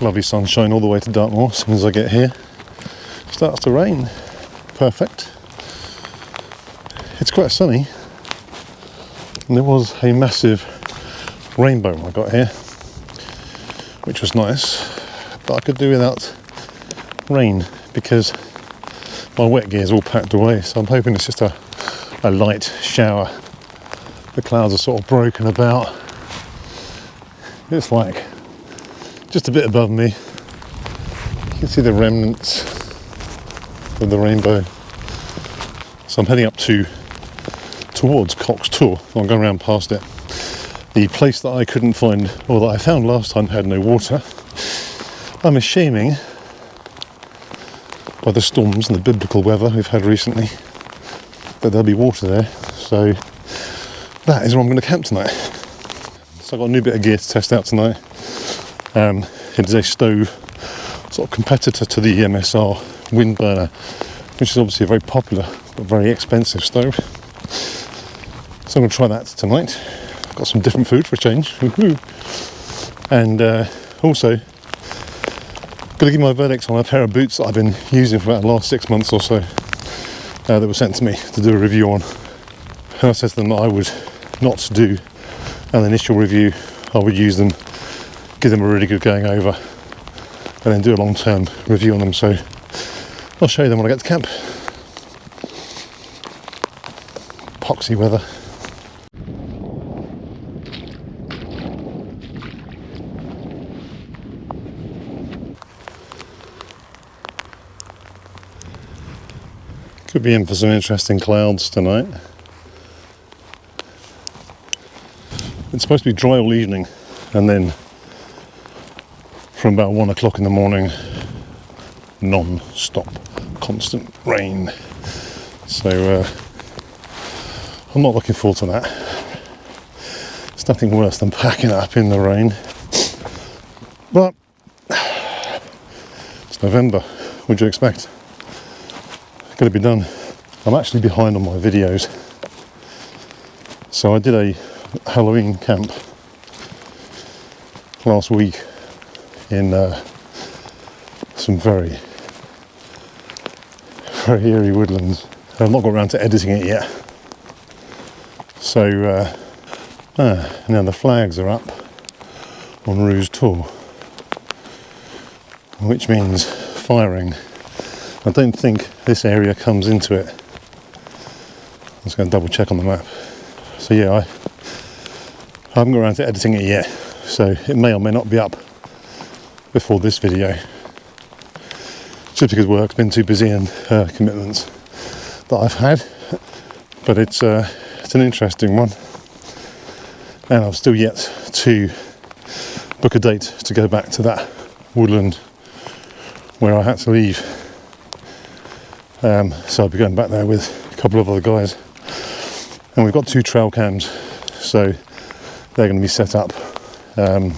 lovely sunshine all the way to Dartmoor. As soon as I get here, it starts to rain. Perfect. It's quite sunny, and there was a massive rainbow when I got here, which was nice, but I could do without rain because my wet gear is all packed away, so I'm hoping it's just a light shower. The clouds are sort of broken about. It's like just a bit above me. You can see the remnants of the rainbow. So I'm heading up towards Cox Tor. I'm going around past it. The place that I couldn't find, or that I found last time, had no water. I'm assuming, by the storms and the biblical weather we've had recently, that there'll be water there. So that is where I'm going to camp tonight. So I've got a new bit of gear to test out tonight. It is a stove, sort of competitor to the MSR wind burner, which is obviously a very popular but very expensive stove. So I'm going to try that tonight. I've got some different food for a change. And also, going to give my verdict on a pair of boots that I've been using for about the last 6 months or so, that were sent to me to do a review on. And I said to them that I would not do an initial review. I would use them, give them a really good going over, and then do a long-term review on them. So I'll show you them when I get to camp. Epoxy weather. Could be in for some interesting clouds tonight. It's supposed to be dry all evening, and then from about 1 o'clock in the morning, non-stop, constant rain. So I'm not looking forward to that. It's nothing worse than packing up in the rain. But it's November, what'd you expect? Got to be done. I'm actually behind on my videos. So I did a Halloween camp last week in some very eerie woodlands. I've not got around to editing it yet. So now the flags are up on Rouge Tor, which means firing. I don't think this area comes into it. I'm just going to double check on the map. So yeah, I haven't got around to editing it yet, so it may or may not be up before this video, just because work's been too busy and commitments that I've had. But it's an interesting one, and I've still yet to book a date to go back to that woodland where I had to leave. So I'll be going back there with a couple of other guys, and we've got 2 trail cams, so they're going to be set up to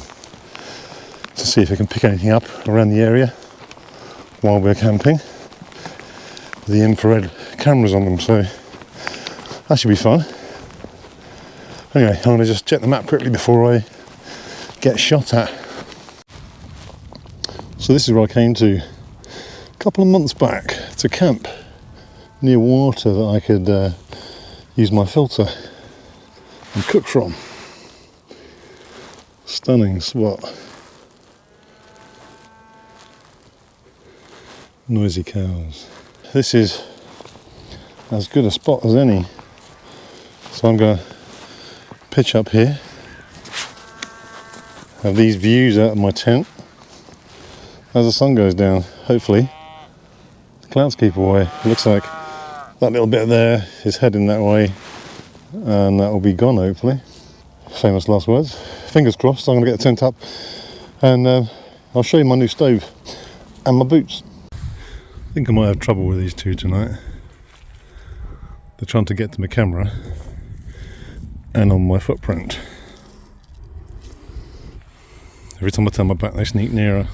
see if we can pick anything up around the area while we're camping. The infrared cameras on them, so that should be fun. Anyway, I'm going to just check the map quickly before I get shot at. So this is where I came to a couple of months back to camp near water that I could use my filter and cook from. Stunning spot. Noisy cows. This is as good a spot as any. So I'm going to pitch up here. Have these views out of my tent as the sun goes down. Hopefully the clouds keep away. It looks like that little bit there is heading that way, and that will be gone hopefully. Famous last words. Fingers crossed. I'm going to get the tent up, and I'll show you my new stove and my boots. I think I might have trouble with these two tonight. They're trying to get to my camera and on my footprint. Every time I turn my back they sneak nearer.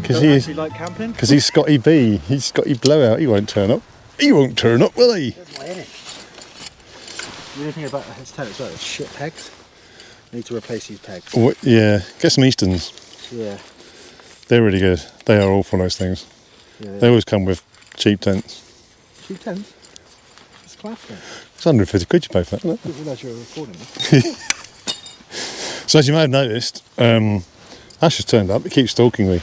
Because Don't actually like camping? Because he's Scotty B. He's Scotty Blowout. He won't turn up. He won't turn up, will he? The only thing about his tent as well is shit pegs. I need to replace these pegs. What, yeah, get some Easterns. Yeah. They're really good. They are awful, those things. Yeah. They always come with cheap tents. Cheap tents? It's classic. It's 150 quid you pay for that, isn't it? I didn't realise you were recording this. So as you may have noticed, Ash has turned up. He keeps stalking me.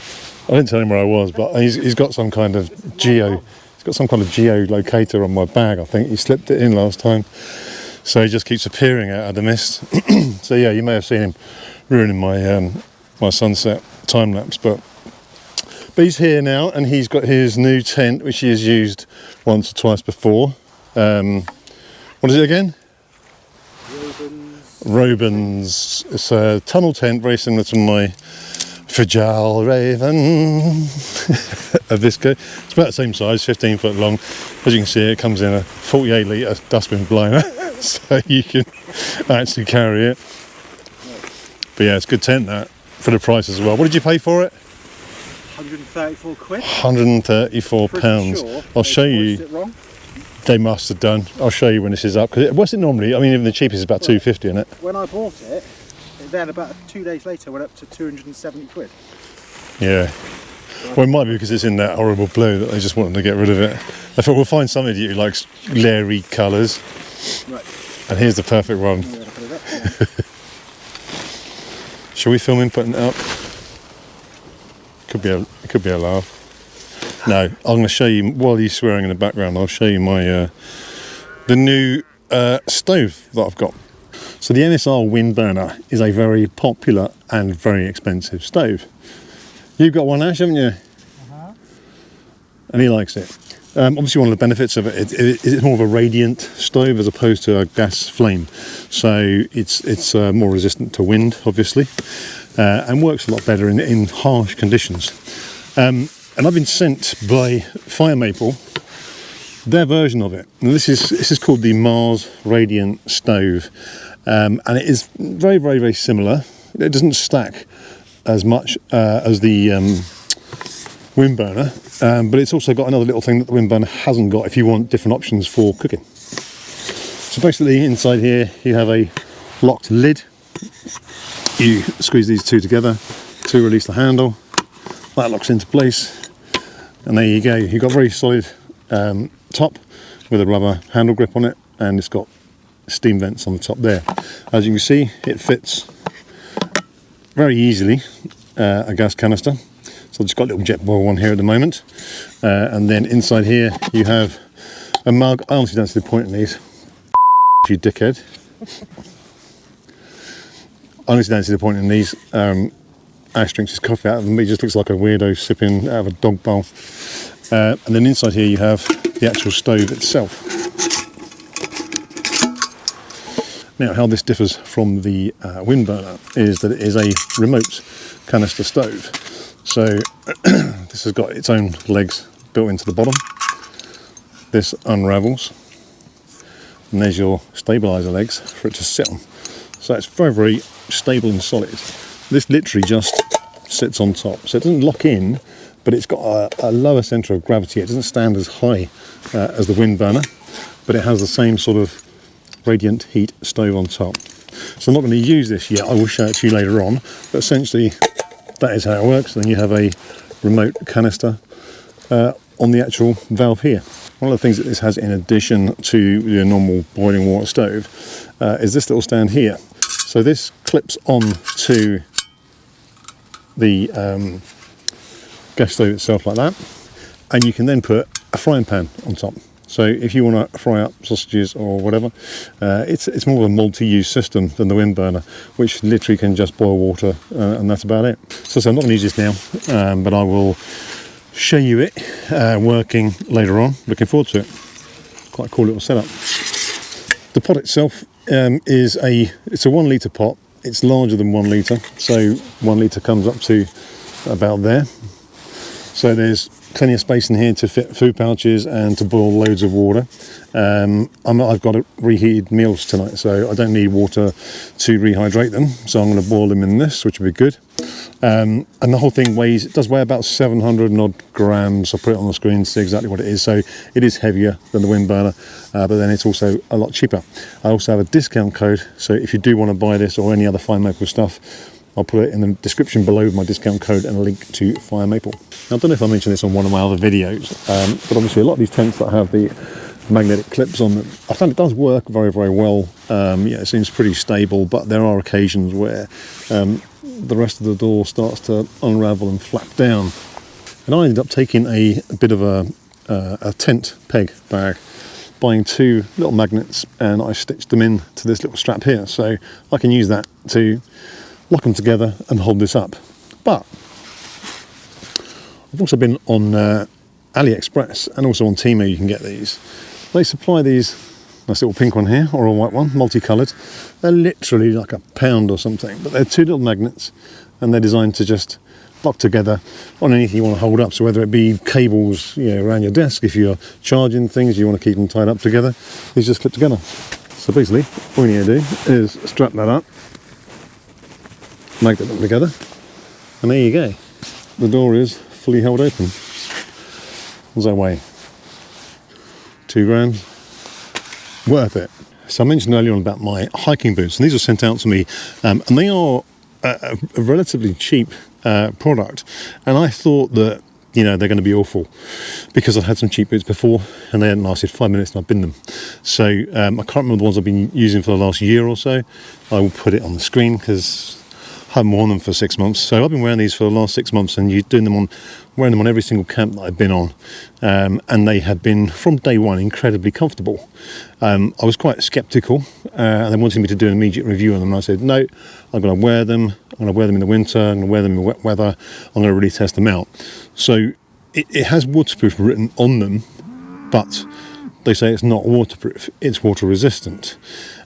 I didn't tell him where I was, but he's got some kind of geolocator on my bag. I think he slipped it in last time, so he just keeps appearing out of the mist. So yeah, you may have seen him ruining my my sunset time lapse, but he's here now, and he's got his new tent, which he has used once or twice before. What is it again? Robin's. It's a tunnel tent, very similar to my Fragile Raven a Visco. It's about the same size, 15 foot long. As you can see, it comes in a 48 litre dustbin blower, so you can actually carry it. But yeah, it's a good tent, that, for the price as well. What did you pay for it? 134 quid. £134. Sure I'll show you. It wrong? They must have done. I'll show you when this is up. Because what's it normally? I mean, even the cheapest is about £250, isn't it? When I bought it, then about 2 days later went up to 270 quid. Yeah. Well, it might be because it's in that horrible blue that they just wanted to get rid of it. I thought we'll find somebody who likes glary colours. Right. And here's the perfect one. Shall we film him putting it up? It could be a laugh. No, I'm going to show you, while he's swearing in the background, I'll show you my the new stove that I've got. So the MSR wind burner is a very popular and very expensive stove. You've got one, Ash, haven't you? Uh-huh. And he likes it. Obviously one of the benefits of it is more of a radiant stove as opposed to a gas flame. So it's more resistant to wind, obviously, and works a lot better in harsh conditions. And I've been sent by Fire Maple their version of it. And this is called the Mars Radiant Stove, and it is very, very, very similar. It doesn't stack as much as the wind burner, but it's also got another little thing that the wind burner hasn't got if you want different options for cooking. So basically inside here you have a locked lid. You squeeze these two together to release the handle. That locks into place, and there you go. You've got a very solid top with a rubber handle grip on it, and it's got steam vents on the top there. As you can see, it fits very easily a gas canister. So I've just got a little jet boil one here at the moment, and then inside here you have a mug. I honestly don't see the point in these, you dickhead. I honestly don't see the point in these. Ash drinks his coffee out of them. He just looks like a weirdo sipping out of a dog bowl. And then inside here you have the actual stove itself. Now, how this differs from the wind burner is that it is a remote canister stove. So this has got its own legs built into the bottom. This unravels, and there's your stabiliser legs for it to sit on. So it's very, very stable and solid. This literally just sits on top, so it doesn't lock in, but it's got a lower centre of gravity. It doesn't stand as high as the wind burner, but it has the same sort of radiant heat stove on top. So I'm not going to use this yet. I will show it to you later on, but essentially that is how it works. Then you have a remote canister on the actual valve here. One of the things that this has in addition to your normal boiling water stove is this little stand here. So this clips on to the gas stove itself like that, and you can then put a frying pan on top. So if you want to fry up sausages or whatever, it's more of a multi-use system than the wind burner, which literally can just boil water and that's about it. So I'm not going to use this now, but I will show you it working later on. Looking forward to it. Quite a cool little setup. The pot itself it's a 1 litre pot. It's larger than 1 litre, so 1 litre comes up to about there. So there's plenty of space in here to fit food pouches and to boil loads of water. I've got reheated meals tonight, so I don't need water to rehydrate them, so I'm going to boil them in this, which will be good. And the whole thing does weigh about 700 and odd grams. I'll put it on the screen to see exactly what it is. So it is heavier than the wind burner, but then it's also a lot cheaper. I also have a discount code, so if you do want to buy this or any other fine maple stuff, I'll put it in the description below with my discount code and a link to Fire Maple. Now, I don't know if I mentioned this on one of my other videos, but obviously a lot of these tents that have the magnetic clips on them, I found it does work very, very well. Yeah, it seems pretty stable, but there are occasions where the rest of the door starts to unravel and flap down. And I ended up taking a bit of a tent peg bag, buying 2 little magnets, and I stitched them in to this little strap here, so I can use that to lock them together and hold this up. But I've also been on AliExpress and also on Temu. You can get these. They supply these, nice little pink one here or a white one, multicoloured. They're literally like £1 or something, but they're 2 little magnets and they're designed to just lock together on anything you want to hold up. So whether it be cables, you know, around your desk, if you're charging things, you want to keep them tied up together, these just clip together. So basically, all you need to do is strap that up, magnet them together, and there you go. The door is fully held open. What does that weigh? 2 grand. Worth it. So I mentioned earlier on about my hiking boots, and these were sent out to me, and they are a relatively cheap product. And I thought that, you know, they're going to be awful because I've had some cheap boots before and they hadn't lasted 5 minutes and I've binned them. So I can't remember the ones I've been using for the last year or so. I will put it on the screen because I haven't worn them for 6 months. So I've been wearing these for the last 6 months, and wearing them on every single camp that I've been on. And they have been, from day one, incredibly comfortable. I was quite sceptical, and they wanted me to do an immediate review on them. And I said, no, I'm going to wear them. I'm going to wear them in the winter. I'm going to wear them in wet weather. I'm going to really test them out. So it has waterproof written on them, but they say it's not waterproof, it's water resistant.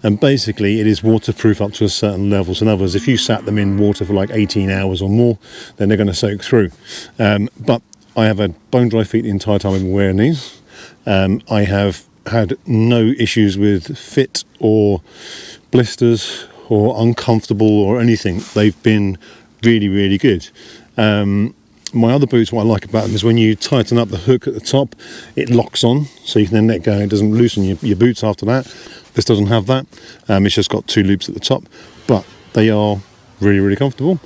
And basically it is waterproof up to a certain level. So in other words, if you sat them in water for like 18 hours or more, then they're going to soak through. But I have had bone dry feet the entire time I've been wearing these. I have had no issues with fit or blisters or uncomfortable or anything. They've been really, really good. My other boots, what I like about them is when you tighten up the hook at the top, it locks on, so you can then let go. It doesn't loosen your boots after that. This doesn't have that. It's just got 2 loops at the top, but they are really, really comfortable.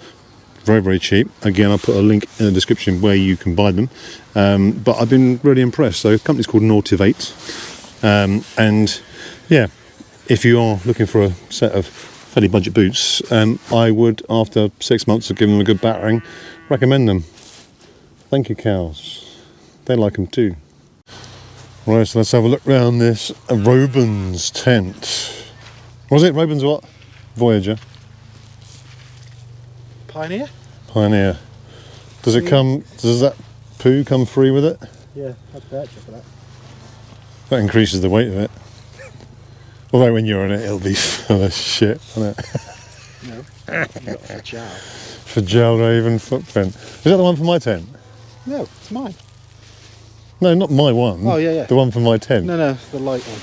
Very, very cheap. Again, I'll put a link in the description where you can buy them. But I've been really impressed. So the company's called NORTIV. And yeah, if you are looking for a set of fairly budget boots, I would, after 6 months of giving them a good battering, recommend them. Thank you, cows. They like them too. Right, so let's have a look around this Robins tent. What was it? Robins what? Voyager. Pioneer? Pioneer. Does it come, does that poo come free with it? Yeah, I'd purchase for that. That increases the weight of it. Although when you're on it, it'll be full of shit, won't it? No, you got for gel. For gel Raven footprint. Is that the one for my tent? No, it's mine. No, not my one. Oh, yeah, yeah. The one for my tent. No, no, the light one.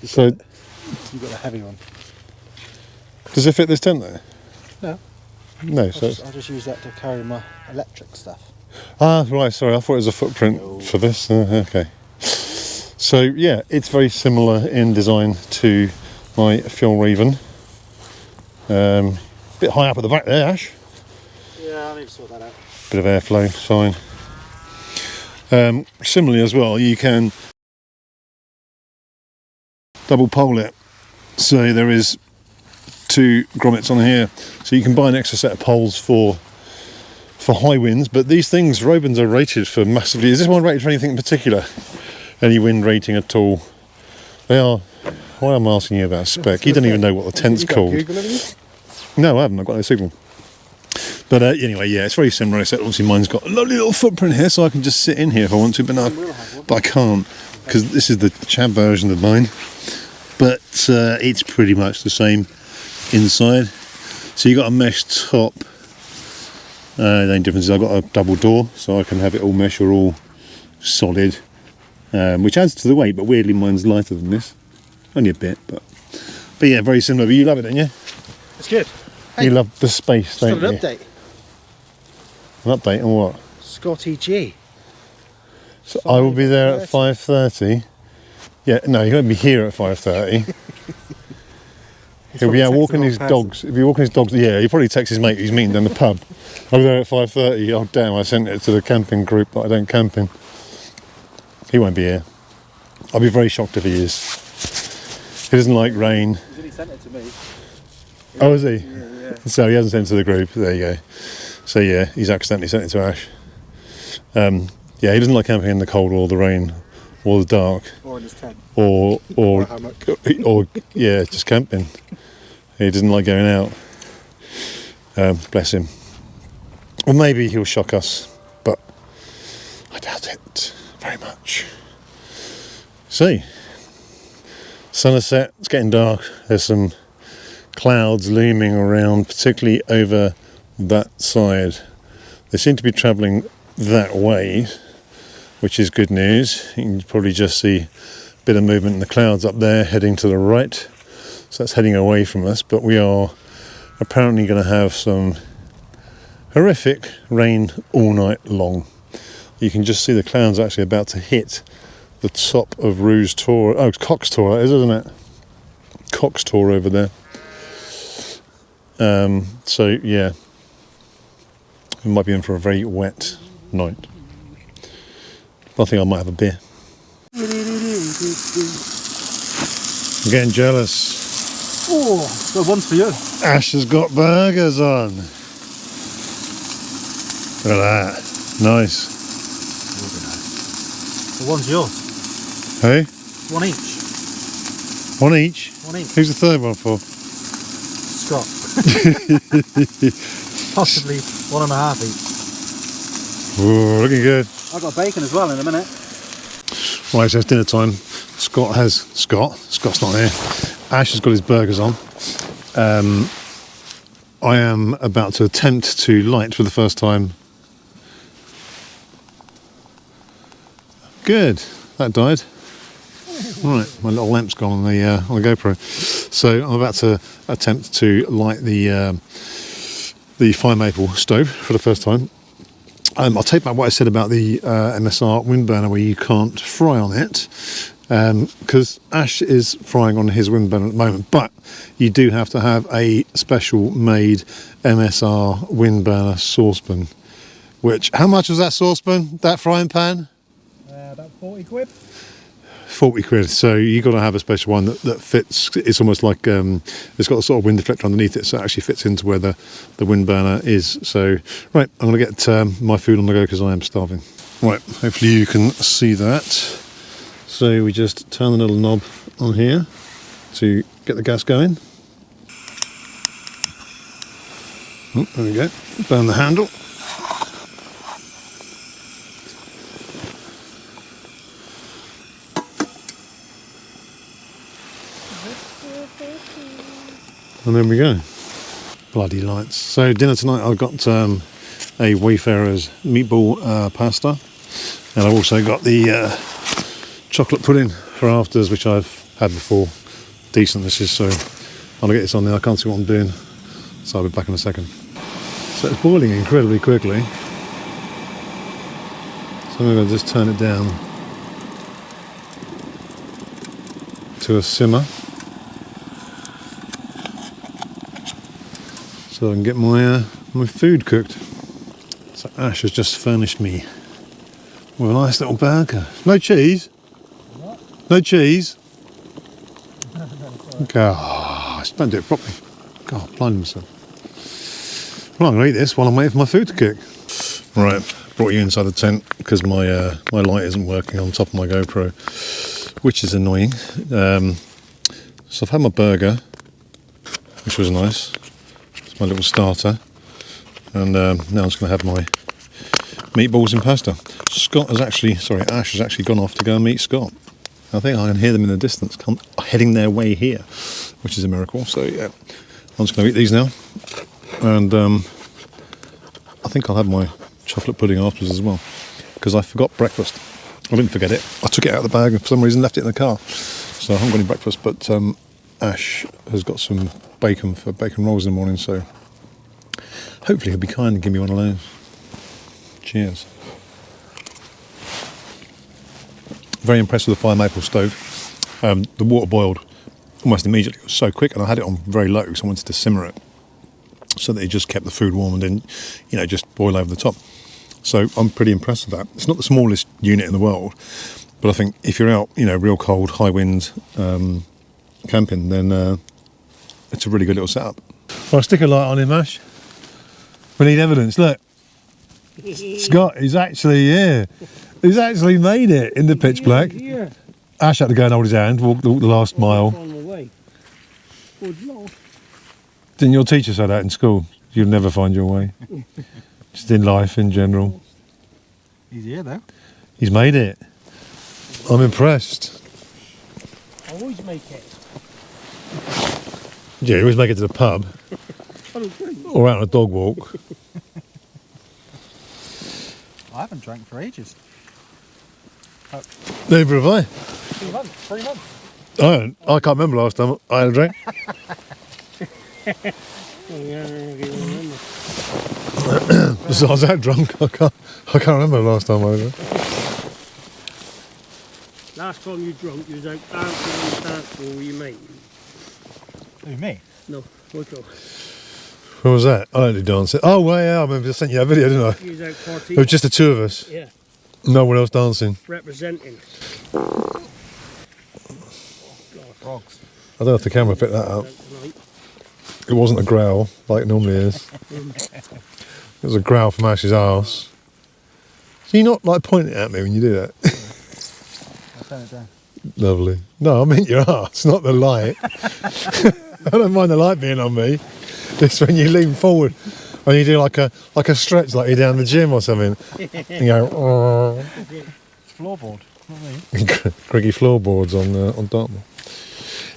You've got the heavy one. Does it fit this tent there? No. No, I'll just use that to carry my electric stuff. Ah, right, sorry, I thought it was a footprint for this. Okay. So, yeah, it's very similar in design to my Fjell Raven. Bit high up at the back there, Ash. Yeah, I need to sort that out. Bit of airflow, it's fine. Similarly as well, you can double pole it. So there is 2 grommets on here. So you can buy an extra set of poles for high winds, but these things, Robins are rated for massively. Is this one rated for anything in particular? Any wind rating at all? They are. Why am I asking you about spec? You don't even know what the tent's called. No, I haven't. I've got no signal. But anyway, yeah, it's very similar. Except obviously mine's got a lovely little footprint here, so I can just sit in here if I want to. But I can't because this is the chab version of mine. But it's pretty much the same inside. So you got a mesh top The only difference is I've got a double door, so I can have it all mesh or all solid, which adds to the weight, but weirdly mine's lighter than this. Only a bit, but yeah, very similar. But you love it, don't you? It's good. Hey, you love the space, don't you? An update. An update on what? Scotty G. So I will be there at 5:30. Yeah, no, he won't be here at 5:30. He'll be out walking his dogs. If you're walking his dogs, yeah, he'll probably text his mate he's meeting down the pub. I'll be there at 5:30. Oh damn, I sent it to the camping group that I don't camp in. He won't be here. I'll be very shocked if he is. He doesn't like rain. He sent it to me. Oh, is he? Yeah. So he hasn't sent it to the group. There you go. So yeah, he's accidentally sent it to Ash. Yeah, he doesn't like camping in the cold or the rain or the dark. Or in his tent. Or a hammock. or yeah, just camping. He doesn't like going out. Bless him. Or maybe he'll shock us, but I doubt it very much. See, sun has set, it's getting dark, there's some clouds looming around, particularly over that side. They seem to be travelling that way, which is good news. You can probably just see a bit of movement in the clouds up there heading to the right, so that's heading away from us, but we are apparently going to have some horrific rain all night long. You can just see the clouds actually about to hit the top of Rouge Tor. Oh, it's Cox Tor, that is, isn't it? Cox Tor over there. So yeah, we might be in for a very wet night. I think I might have a beer. I'm getting jealous. Oh, well, one's for you. Ash has got burgers on. Look at that. Nice. The one's yours. Hey? One each. One each? One each. Who's the third one for? Scott. Possibly 1.5 each. Ooh, looking good. I've got bacon as well in a minute. Right, so it's dinner time. Scott's not here. Ash has got his burgers on. I am about to attempt to light for the first time. Good, that died. Right, my little lamp's gone on the GoPro. So I'm about to attempt to light the fire maple stove for the first time. I'll take back what I said about the MSR wind burner where you can't fry on it, because Ash is frying on his wind burner at the moment, but you do have to have a special made MSR wind burner saucepan. Which, how much was that saucepan, that frying pan? About 40 quid. 40 quid, so you got to have a special one that fits. It's almost like it's got a sort of wind deflector underneath it, so it actually fits into where the wind burner is. So right, I'm going to get my food on the go because I am starving. Right, hopefully you can see that. So we just turn the little knob on here to get the gas going. Oh, there we go, burn the handle. And there we go. Bloody lights. So dinner tonight I've got a Wayfarer's meatball pasta, and I've also got the chocolate pudding for afters, which I've had before. Decent this is, so I'll get this on there. I can't see what I'm doing, so I'll be back in a second. So it's boiling incredibly quickly, so I'm going to just turn it down to a simmer, so I can get my food cooked. So Ash has just furnished me with a nice little burger. No cheese? What? No cheese? Gosh, don't do it properly. God, blind myself. Well, I'm going to eat this while I'm waiting for my food to cook. Right, brought you inside the tent because my light isn't working on top of my GoPro, which is annoying. So I've had my burger, which was nice. It's my little starter, and now I'm just going to have my meatballs and pasta. Ash has actually gone off to go and meet Scott. I think I can hear them in the distance heading their way here, which is a miracle. So yeah, I'm just going to eat these now, and I think I'll have my chocolate pudding afterwards as well, because I forgot breakfast. I didn't forget it. I took it out of the bag and for some reason left it in the car. So I haven't got any breakfast, but Ash has got some bacon for bacon rolls in the morning, so hopefully he'll be kind and give me one of those. Cheers. Very impressed with the fire maple stove. The water boiled almost immediately. It was so quick, and I had it on very low, so I wanted to simmer it so that it just kept the food warm and didn't, just boil over the top. So I'm pretty impressed with that. It's not the smallest unit in the world, but I think if you're out, real cold, high wind, camping, then it's a really good little setup. I'll stick a light on him, Ash. We need evidence. Look, Scott, he's actually made it in the pitch black. Yeah. Ash had to go and hold his hand, walk the last mile. Didn't your teacher say that in school? You'll never find your way. Just in life in general. He's here though. He's made it. I'm impressed. I always make it. Yeah, you always make it to the pub. Or out on a dog walk. I haven't drank for ages. Neither have I. 3 months. 3 months. I can't remember last time I had a drink. So I was that drunk. I can't remember the last time I had a drink. Last time you drunk, you was out dancing on the dance floor with your mate. Who, me? No, Michael. When was that? I don't do dancing. Oh, well, yeah, I remember I sent you that video, didn't I? You was out partying. It was just the two of us. Yeah, No one else dancing. representing. Frogs. I don't know if the camera picked that up. Tonight. It wasn't a growl like it normally is. It was a growl from Ash's arse. So you're not like pointing at me when you do that? I'll turn it down. Lovely. No, I meant your arse, not the light. I don't mind the light being on me. It's when you lean forward, when you do like a stretch, like you're down the gym or something. You go. Oh. It's floorboard, not me. Criggy floorboards on Dartmoor.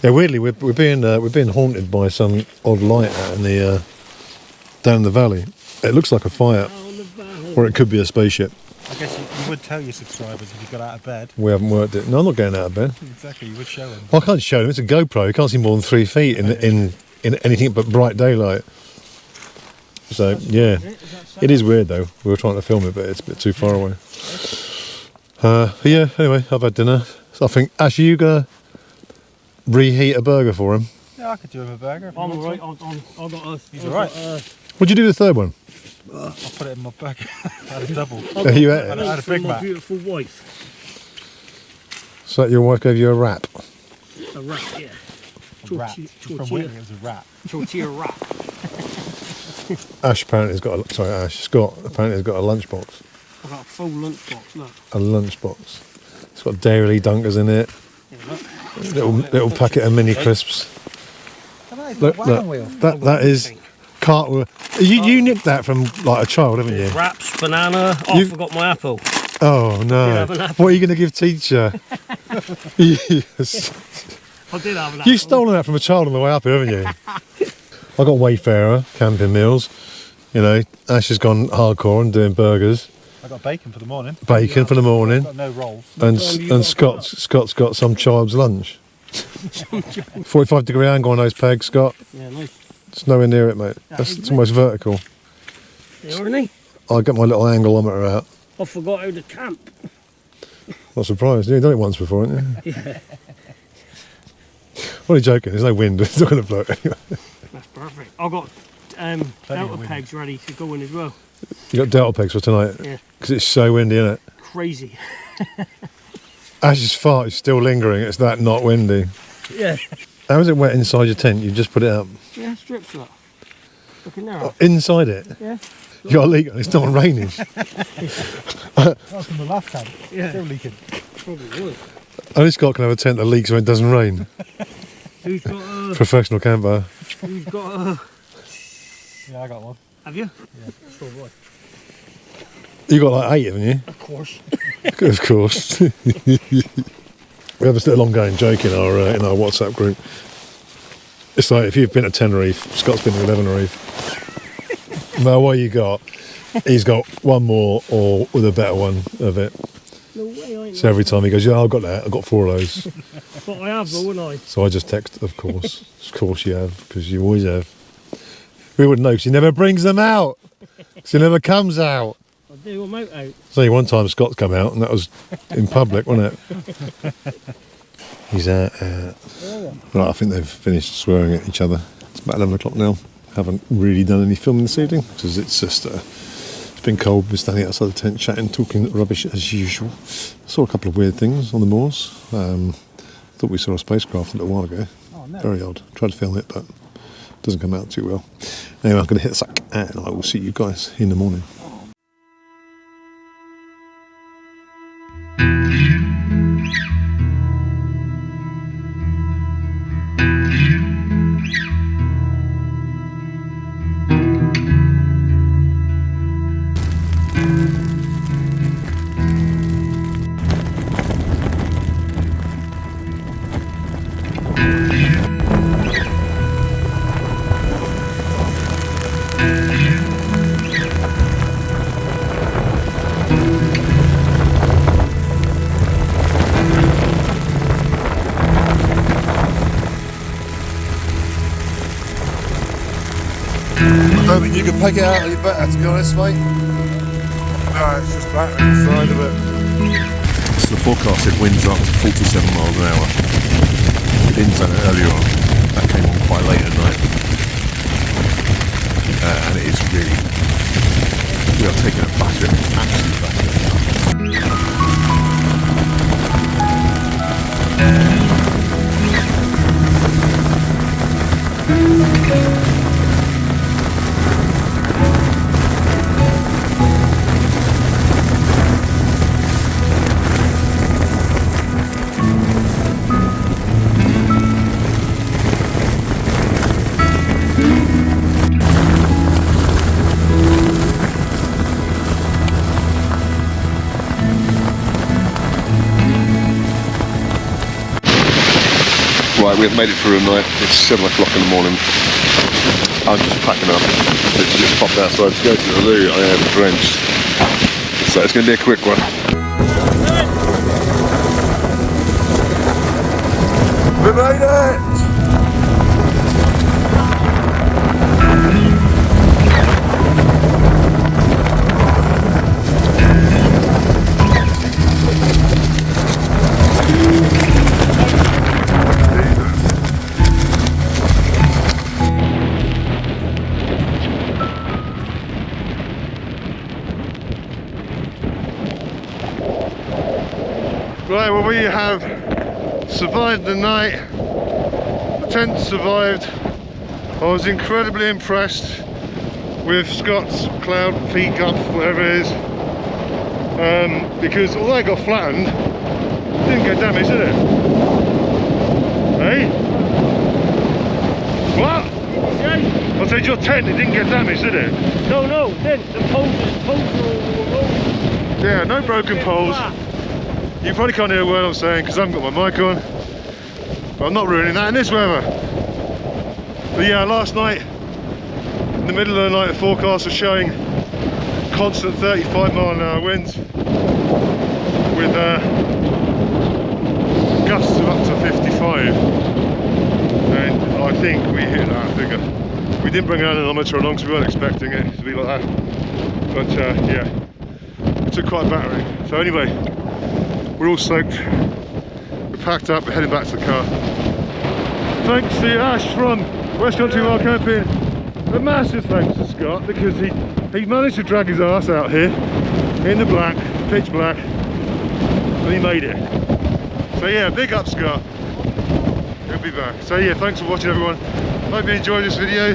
Yeah, weirdly we're being haunted by some odd light out in the down in the valley. It looks like a fire, or it could be a spaceship. I guess you would tell your subscribers if you got out of bed. We haven't worked it. No, I'm not getting out of bed. Exactly, you would show them. I can't show them. It's a GoPro. You can't see more than 3 feet in anything but bright daylight. So yeah, it is weird though. We were trying to film it, but it's a bit too far away. But yeah. Anyway, I've had dinner. So I think Ash, are you gonna reheat a burger for him? Yeah, I could do him a burger. If I'm you want alright. He's alright. What'd you do the third one? I'll put it in my burger. I had a double. You ate it? I had a Big my Mac. beautiful wife. So your wife gave you a wrap. A rat, yeah. A rat. From Whitney, it was a rat. Tortilla rat. Ash apparently has got Scott apparently has got a lunchbox. I've got a full lunchbox, look. A lunchbox. It's got Dairy Dunkers in it. Yeah, look. Little packet of mini crisps. Look, that is cartwheel. You nicked that from like a child, haven't you? Wraps, banana. Oh, I forgot my apple. Oh no! have an apple. What are you going to give teacher? Yes. I did have an apple. You've stolen that from a child on the way up here, haven't you? I got Wayfarer camping meals. Ash has gone hardcore and doing burgers. I got bacon for the morning. Bacon for the morning. Got no rolls. And Scott's got some child's lunch. 45-degree angle on those pegs, Scott. Yeah, nice. It's nowhere near it, mate. It's almost vertical. You already? I'll get my little angleometer out. I forgot how to camp. Not surprised. You've done it once before, haven't you? Yeah. Only joking. There's no wind. It's not going to blow anyway. That's perfect. I've got delta pegs ready to go in as well. You got delta pegs for tonight? Yeah. Because it's so windy, isn't it? Crazy. Ash's fart is still lingering. It's that not windy. Yeah. How is it wet inside your tent? You just put it up. Yeah, strips that. Looking there. Oh, inside it? Yeah. You got a leak and it's not raining. That's from the last tent. Yeah. Still leaking. Probably would. Only Scott can have a tent that leaks when it doesn't rain. Who's got a... Professional camper. Who's got a... Yeah, I got one. Have you? Yeah. So boy. You got like 8, haven't you? Of course. Of course. We have this little ongoing joke in our WhatsApp group. It's like if you've been to Tenerife, Scott's been to Tenerife. No matter what you got, he's got one more or with a better one of it. No way, I ain't. So every time he goes, yeah, I've got that. I've got 4 of those. But I have though, wouldn't I? So I just text, of course. Of course you have, because you always have. We wouldn't know, because he never brings them out. Because he never comes out. I do, I'm out. So one time Scott's come out, and that was in public, wasn't it? He's out. Right, I think they've finished swearing at each other. It's about 11 o'clock now. Haven't really done any filming this evening, because it's just... it's been cold. We're standing outside the tent chatting, talking rubbish as usual. Saw a couple of weird things on the moors. Thought we saw a spacecraft a little while ago. Oh, no. Very odd. Tried to film it, but it doesn't come out too well. Anyway, I'm going to hit the sack, and I will see you guys in the morning. I don't think you can pick it out any better, to be honest, mate. No, it's just battering the side of it. So the forecasted winds are up to 47 miles an hour. We didn't say that earlier on. That came on quite late at night. And it is really... We are taking a battering, absolute battering. Right, we've made it through the night. It's 7 o'clock in the morning. I'm just packing up. Literally just popped outside to go to the loo. I am drenched. So it's going to be a quick one. We made it! Right, well, we have survived the night. The tent survived. I was incredibly impressed with Scott's cloud peak up, whatever it is, because although it got flattened, it didn't get damaged, did it? Hey? What? I said your tent, it didn't get damaged, did it? No, then the poles were all... Yeah, no broken poles. You probably can't hear a word I'm saying because I haven't got my mic on. But I'm not ruining that in this weather. But yeah, last night, in the middle of the night, the forecast was showing constant 35-mile-an-hour winds with gusts of up to 55. And I think we hit that figure. We didn't bring an anemometer along because we weren't expecting it to be like that. But yeah, it took quite a battering. So anyway, we're all soaked, we're packed up, we're heading back to the car. Thanks to Ash from West Country Wild Camping. A massive thanks to Scott because he managed to drag his ass out here in the black, pitch black, and he made it. So yeah, big up Scott. He'll be back. So yeah, thanks for watching everyone. Hope you enjoyed this video.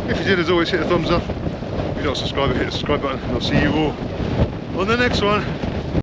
If you did, as always, hit the thumbs up. If you're not subscribed, hit the subscribe button and I'll see you all on the next one.